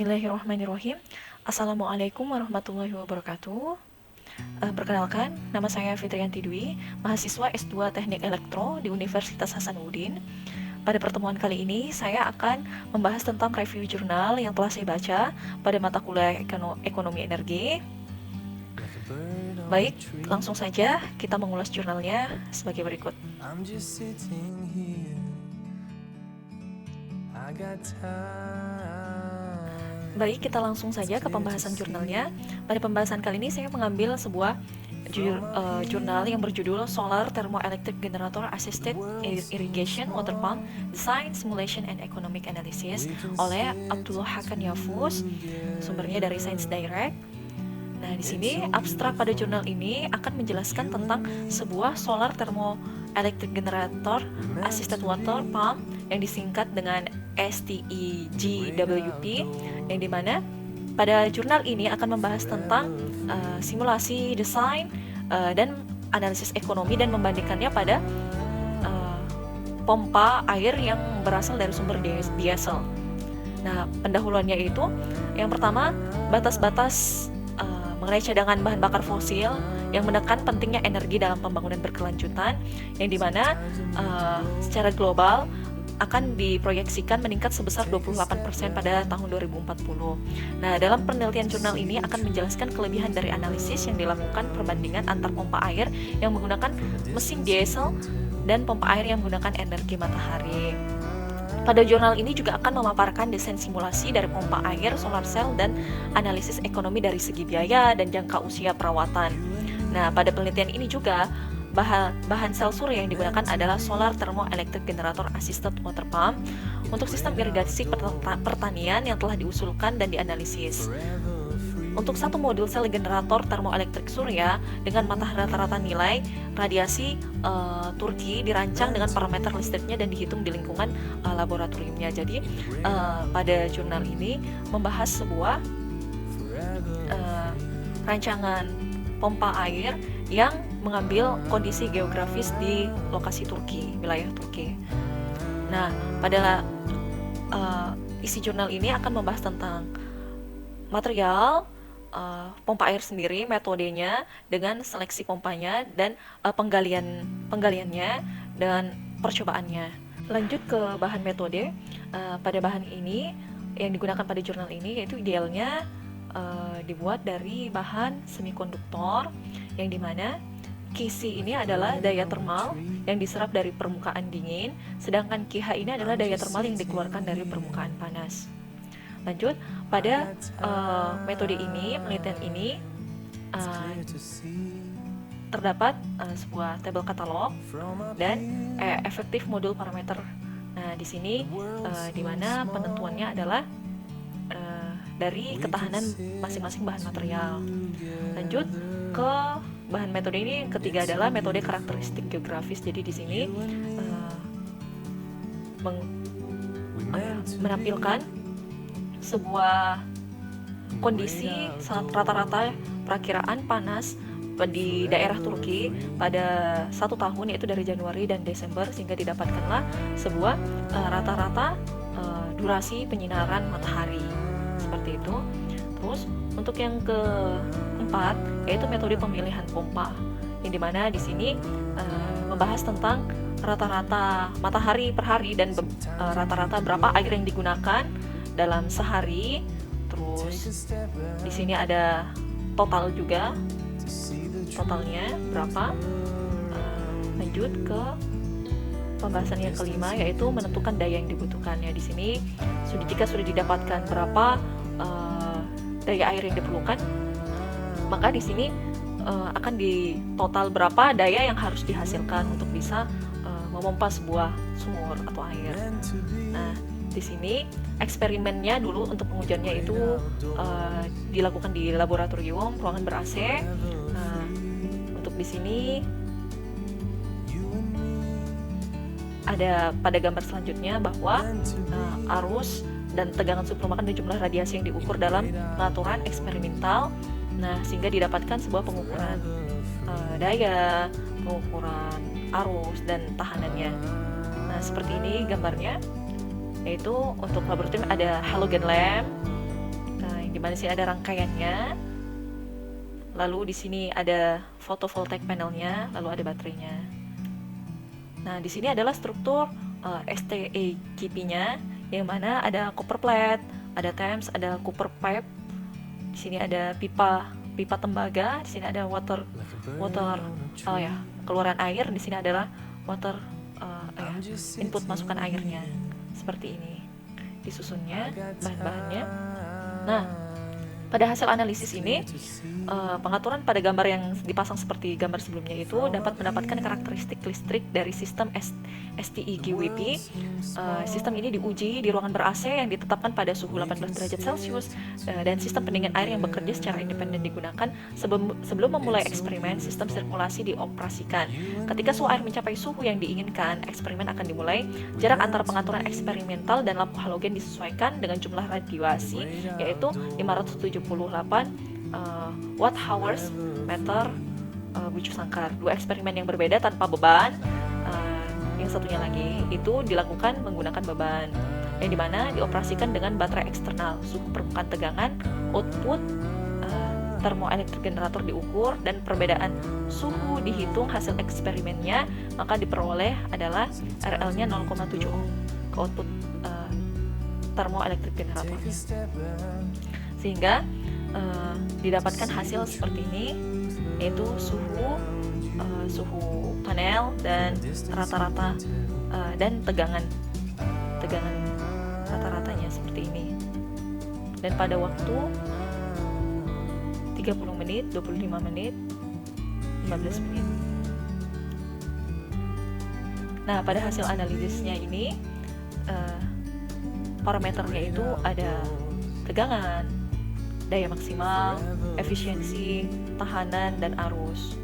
Bismillahirrahmanirrahim. Assalamualaikum warahmatullahi wabarakatuh. Perkenalkan, nama saya Fitriyanti Dwi, mahasiswa S2 Teknik Elektro di Universitas Hasanuddin. Pada pertemuan kali ini, saya akan membahas tentang review jurnal yang telah saya baca pada mata kuliah Ekonomi Energi. Baik, langsung saja kita mengulas jurnalnya sebagai berikut. Baik, kita langsung saja ke pembahasan jurnalnya. Pada pembahasan kali ini saya mengambil sebuah jurnal yang berjudul Solar Thermoelectric Generator Assisted Irrigation Water Pump Design, Simulation, and Economic Analysis oleh Abdullah Hakan Yafuz, sumbernya dari Science Direct. Nah, di sini abstrak pada jurnal ini akan menjelaskan tentang sebuah solar thermoelectric generator assisted water pump yang disingkat dengan STEGWP, yang dimana pada jurnal ini akan membahas tentang simulasi, desain, dan analisis ekonomi dan membandingkannya pada pompa air yang berasal dari sumber diesel. Nah, pendahuluannya itu yang pertama, batas-batas mengenai cadangan bahan bakar fosil yang menekan pentingnya energi dalam pembangunan berkelanjutan, yang dimana secara global akan diproyeksikan meningkat sebesar 28% pada tahun 2040. Nah, dalam penelitian jurnal ini akan menjelaskan kelebihan dari analisis yang dilakukan perbandingan antar pompa air yang menggunakan mesin diesel dan pompa air yang menggunakan energi matahari. Pada jurnal ini juga akan memaparkan desain simulasi dari pompa air, solar cell, dan analisis ekonomi dari segi biaya dan jangka usia perawatan. Nah, pada penelitian ini juga bahan sel surya yang digunakan adalah Solar Thermoelectric Generator Assisted Water Pump untuk sistem irigasi pertanian yang telah diusulkan dan dianalisis. Untuk satu modul sel generator termoelektrik surya dengan mata rata-rata nilai radiasi Turki dirancang dengan parameter listriknya dan dihitung di lingkungan laboratoriumnya. Jadi pada jurnal ini membahas sebuah rancangan pompa air yang mengambil kondisi geografis di lokasi Turki, wilayah Turki. Nah, pada isi jurnal ini akan membahas tentang material pompa air sendiri, metodenya dengan seleksi pompanya dan penggaliannya dan percobaannya. Lanjut ke bahan metode. Pada bahan ini yang digunakan pada jurnal ini yaitu idealnya dibuat dari bahan semikonduktor, yang dimana Qc ini adalah daya termal yang diserap dari permukaan dingin, sedangkan Qh ini adalah daya termal yang dikeluarkan dari permukaan panas. Lanjut, pada metode ini, penelitian ini terdapat sebuah tabel katalog dan efektif modul parameter. Nah, di sini di mana penentuannya adalah dari ketahanan masing-masing bahan material. Lanjut ke bahan metode ini, yang ketiga adalah metode karakteristik geografis. Jadi di sini menampilkan sebuah kondisi rata-rata perakiraan panas di daerah Turki pada 1 tahun, yaitu dari Januari dan Desember, sehingga didapatkanlah sebuah rata-rata durasi penyinaran matahari seperti itu. Terus untuk yang keempat yaitu metode pemilihan pompa, yang dimana di sini membahas tentang rata-rata matahari per hari dan rata-rata berapa air yang digunakan dalam sehari. Terus di sini ada total juga, totalnya berapa. Lanjut ke pembahasan yang kelima yaitu menentukan daya yang dibutuhkan. Ya, di sini jika sudah didapatkan berapa daya air yang diperlukan, maka di sini akan ditotal berapa daya yang harus dihasilkan untuk bisa memompa sebuah sumur atau air. Nah, di sini eksperimennya dulu untuk pengujiannya itu dilakukan di laboratorium ruangan ber-AC. Nah, untuk di sini ada pada gambar selanjutnya bahwa arus dan tegangan subpermukaan dan jumlah radiasi yang diukur dalam pengaturan eksperimental. Nah, sehingga didapatkan sebuah pengukuran daya, pengukuran arus dan tahanannya. Nah, seperti ini gambarnya. Yaitu untuk laboratorium ada halogen lamp, di mana sini ada rangkaiannya. Lalu di sini ada photovoltaic panelnya, lalu ada baterainya. Nah, di sini adalah struktur STEGP-nya, yang mana ada copper plate, ada Thames, ada copper pipe. Di sini ada pipa tembaga, di sini ada water keluaran air, di sini adalah water input masukan airnya. Seperti ini disusunnya bahan-bahannya. Nah, pada hasil analisis ini, pengaturan pada gambar yang dipasang seperti gambar sebelumnya itu dapat mendapatkan karakteristik listrik dari sistem STEGWP. Sistem ini diuji di ruangan ber-AC yang ditetapkan pada suhu 18 derajat Celcius, dan sistem pendingin air yang bekerja secara independen digunakan sebelum memulai eksperimen. Sistem sirkulasi dioperasikan. Ketika suhu air mencapai suhu yang diinginkan, eksperimen akan dimulai. Jarak antara pengaturan eksperimental dan lampu halogen disesuaikan dengan jumlah radiasi, yaitu 578 watt-hours meter bucu sangkar. Dua eksperimen yang berbeda tanpa beban. Yang satunya lagi itu dilakukan menggunakan beban, yang dimana dioperasikan dengan baterai eksternal. Suhu permukaan tegangan, output termoelektrik generator diukur, dan perbedaan suhu dihitung hasil eksperimennya, maka diperoleh adalah RL-nya 0,7 ohm ke output termoelektrik generator, sehingga didapatkan hasil seperti ini, yaitu suhu panel dan rata-rata dan tegangan rata-ratanya seperti ini. Dan pada waktu 30 menit, 25 menit, 15 menit. Nah, pada hasil analisisnya ini, parameternya itu ada tegangan, daya maksimal, efisiensi, tahanan, dan arus.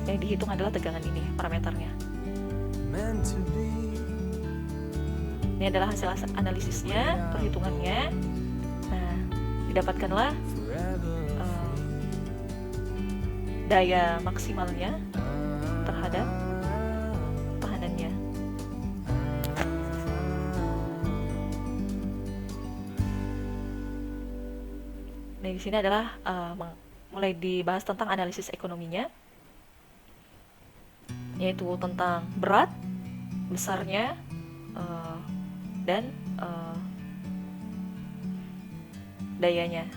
Yang dihitung adalah tegangan ini, parameternya. Ini adalah hasil analisisnya, perhitungannya. Nah, didapatkanlah daya maksimalnya terhadap tahanannya. Nah, di sini adalah mulai dibahas tentang analisis ekonominya, yaitu tentang berat, besarnya, dan biayanya,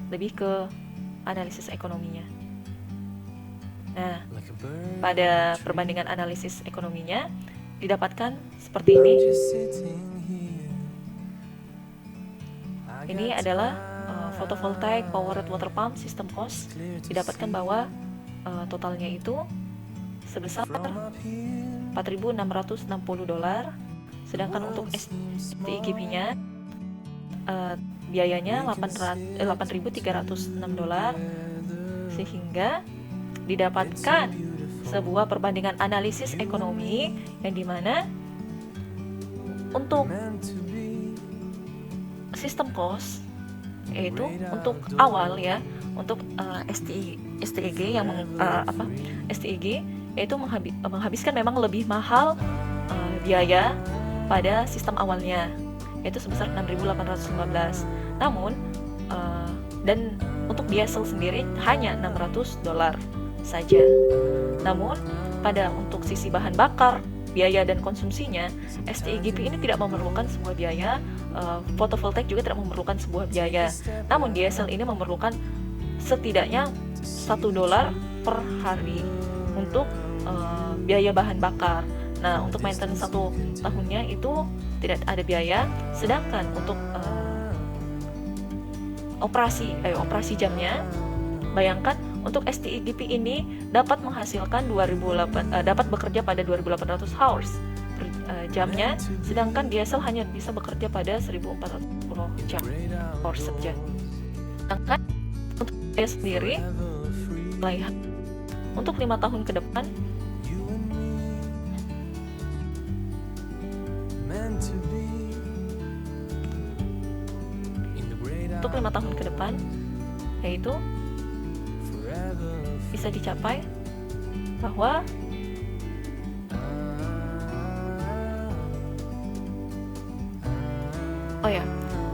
lebih ke analisis ekonominya. Nah, pada perbandingan analisis ekonominya didapatkan seperti ini. Ini adalah photovoltaic powered water pump system cost. Didapatkan bahwa totalnya itu sebesar $4.660, sedangkan untuk STEGP-nya biayanya $8.306, sehingga didapatkan sebuah perbandingan analisis ekonomi yang dimana untuk sistem cost, yaitu untuk awal ya, untuk STEG yaitu menghabiskan memang lebih mahal biaya pada sistem awalnya, yaitu sebesar $6.815. Namun dan untuk diesel sendiri hanya $600 saja. Namun untuk sisi bahan bakar, biaya dan konsumsinya, STEGP ini tidak memerlukan sebuah biaya. Photovoltaik juga tidak memerlukan sebuah biaya. Namun diesel ini memerlukan setidaknya $1 per hari untuk biaya bahan bakar. Nah, untuk maintenance 1 tahunnya itu tidak ada biaya. Sedangkan untuk operasi jamnya, bayangkan untuk STEGP ini dapat menghasilkan dapat bekerja pada 2.800 hours per jamnya, sedangkan diesel hanya bisa bekerja pada 1.410 hours saja. Sedangkan untuk biaya sendiri, untuk 5 tahun ke depan, yaitu bisa dicapai bahwa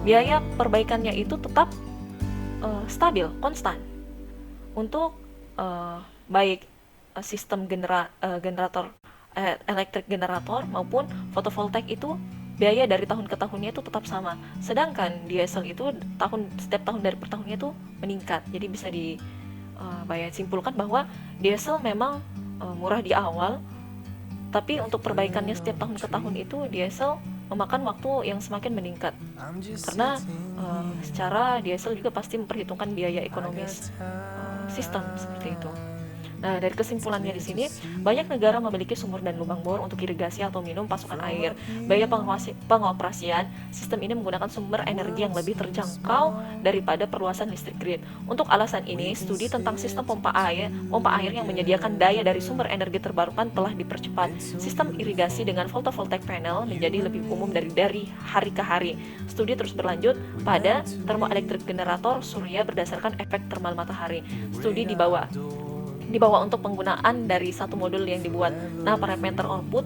biaya perbaikannya itu tetap stabil, konstan. Untuk baik sistem generator elektrik generator maupun fotovoltaik itu biaya dari tahun ke tahunnya itu tetap sama. Sedangkan diesel itu setiap tahun dari per tahunnya itu meningkat. Jadi bisa simpulkan bahwa diesel memang murah di awal, tapi untuk perbaikannya setiap tahun ke tahun itu diesel memakan waktu yang semakin meningkat. Karena secara diesel juga pasti memperhitungkan biaya ekonomis sistem seperti itu. Nah, dari kesimpulannya di sini, banyak negara memiliki sumur dan lubang bor untuk irigasi atau minum pasokan air. Biaya pengoperasian sistem ini menggunakan sumber energi yang lebih terjangkau daripada perluasan listrik grid. Untuk alasan ini, studi tentang sistem pompa air yang menyediakan daya dari sumber energi terbarukan telah dipercepat. Sistem irigasi dengan photovoltaic panel menjadi lebih umum dari hari ke hari. Studi terus berlanjut pada termoelektrik generator surya berdasarkan efek termal matahari. Studi dibawa untuk penggunaan dari satu modul yang dibuat. Nah, parameter output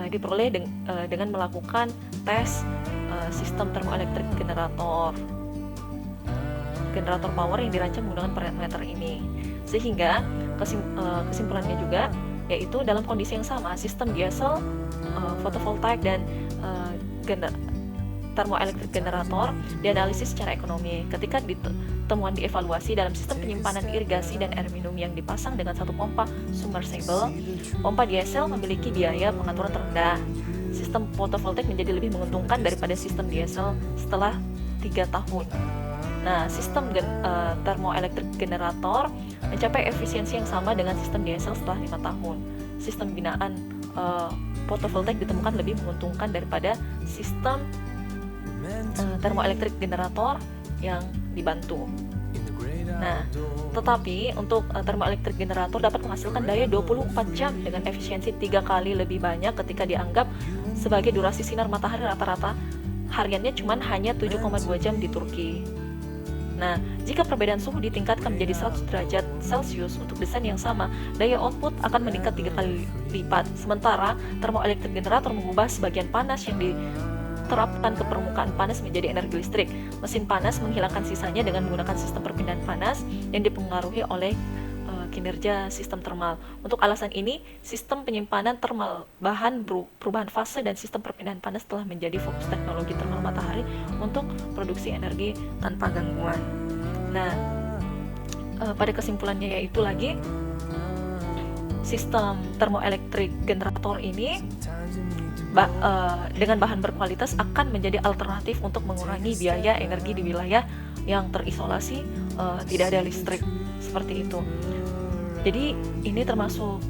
diperoleh dengan melakukan tes sistem termoelektrik generator power yang dirancang menggunakan parameter ini. Sehingga kesimpulannya juga yaitu dalam kondisi yang sama, sistem diesel, fotovoltaik dan termoelektrik generator dianalisis secara ekonomi. Ketika temuan dievaluasi dalam sistem penyimpanan irigasi dan air minum yang dipasang dengan satu pompa submersible, pompa diesel memiliki biaya pengaturan terendah. Sistem fotovoltaik menjadi lebih menguntungkan daripada sistem diesel setelah 3 tahun. Nah, sistem termoelektrik generator mencapai efisiensi yang sama dengan sistem diesel setelah 5 tahun. Sistem binaan fotovoltaik ditemukan lebih menguntungkan daripada sistem termoelektrik generator yang dibantu. Nah, tetapi untuk termoelektrik generator dapat menghasilkan daya 24 jam dengan efisiensi 3 kali lebih banyak ketika dianggap sebagai durasi sinar matahari rata-rata hariannya hanya 7,2 jam di Turki. Nah, jika perbedaan suhu ditingkatkan menjadi 100 derajat Celcius untuk desain yang sama, daya output akan meningkat 3 kali lipat. Sementara termoelektrik generator mengubah sebagian panas yang diterapkan ke permukaan panas menjadi energi listrik. Mesin panas menghilangkan sisanya dengan menggunakan sistem perpindahan panas yang dipengaruhi oleh kinerja sistem termal. Untuk alasan ini, sistem penyimpanan termal perubahan fase dan sistem perpindahan panas telah menjadi fokus teknologi termal matahari untuk produksi energi tanpa gangguan. Nah, pada kesimpulannya yaitu lagi sistem termoelektrik generator ini dengan bahan berkualitas akan menjadi alternatif untuk mengurangi biaya energi di wilayah yang terisolasi tidak ada listrik seperti itu. Jadi ini termasuk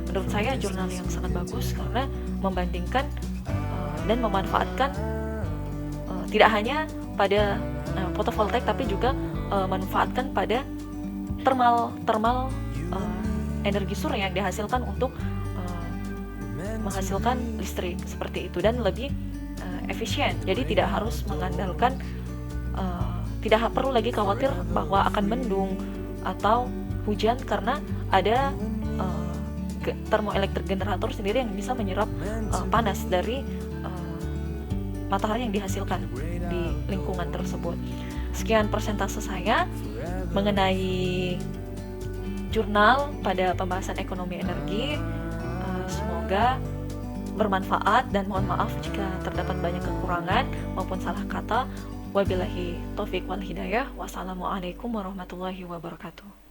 menurut saya jurnal yang sangat bagus karena membandingkan dan memanfaatkan tidak hanya pada fotovoltaik tapi juga manfaatkan pada termal energi surya yang dihasilkan untuk menghasilkan listrik seperti itu dan lebih efisien. Jadi tidak harus mengandalkan tidak perlu lagi khawatir bahwa akan mendung atau hujan karena ada termoelektrik generator sendiri yang bisa menyerap panas dari matahari yang dihasilkan di lingkungan tersebut. Sekian persentase saya mengenai jurnal pada pembahasan ekonomi energi. Semoga bermanfaat dan mohon maaf jika terdapat banyak kekurangan maupun salah kata. Wabillahi taufik wal hidayah. Wassalamualaikum warahmatullahi wabarakatuh.